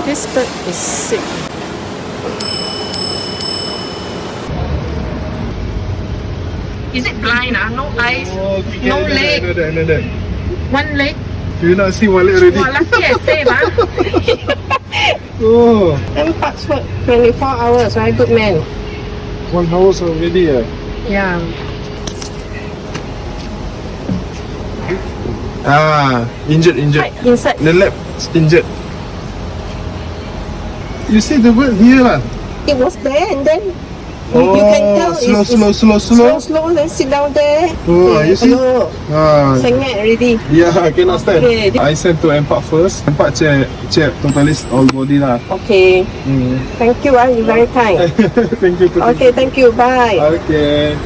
This bird is sick. Is it blind? No eyes, no leg. Another. One leg. Do you not see one leg already? Wah, lucky I save, Oh, NParks work 24 hours, right? Good man. 1 hour already. Yeah. Injured. Right inside. The lab is injured. You see the bird here lah. It was there and then you can tell slow, then sit down there. Oh, you see? Hello. Sengit already. Yeah, I cannot stand. Okay. I sent to NParks first. NParks check totalist all body lah. Okay. Thank you, you're very kind. Thank you. Okay, thank you. Bye. Okay.